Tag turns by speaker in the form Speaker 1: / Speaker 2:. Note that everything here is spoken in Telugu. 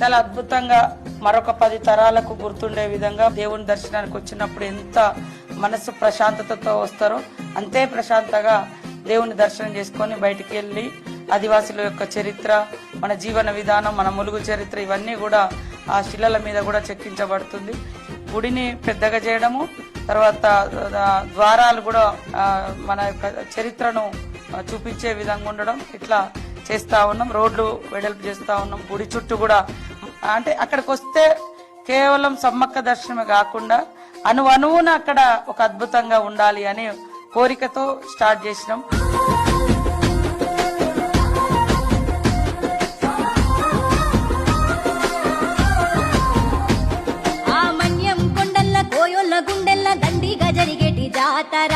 Speaker 1: చాలా అద్భుతంగా మరొక 10 తరాలకు గుర్తుండే విధంగా దేవుని దర్శనానికి వచ్చినప్పుడు ఎంత మనసు ప్రశాంతతతో వస్తారో అంతే ప్రశాంతంగా దేవుని దర్శనం చేసుకొని బయటికి వెళ్ళి ఆదివాసుల యొక్క చరిత్ర, మన జీవన విధానం, మన ములుగు చరిత్ర ఇవన్నీ కూడా ఆ శిలల మీద కూడా చెక్కించబడుతుంది. గుడిని పెద్దగా చేయడము, తర్వాత ద్వారాలు కూడా మన యొక్క చరిత్రను చూపించే విధంగా ఉండడం, ఇట్లా చేస్తా ఉన్నాం. రోడ్లు వెడల్పు చేస్తా ఉన్నాం. గుడి చుట్టూ కూడా అంటే అక్కడికి వస్తే కేవలం సమ్మక్క దర్శనమే కాకుండా అణువున అక్కడ ఒక అద్భుతంగా ఉండాలి అనే కోరికతో స్టార్ట్ చేసినాం.
Speaker 2: ఆ మన్యం కొండల్ల కోయోళ్ళ గుండెల్ల దండిగా జరిగేటి జాతర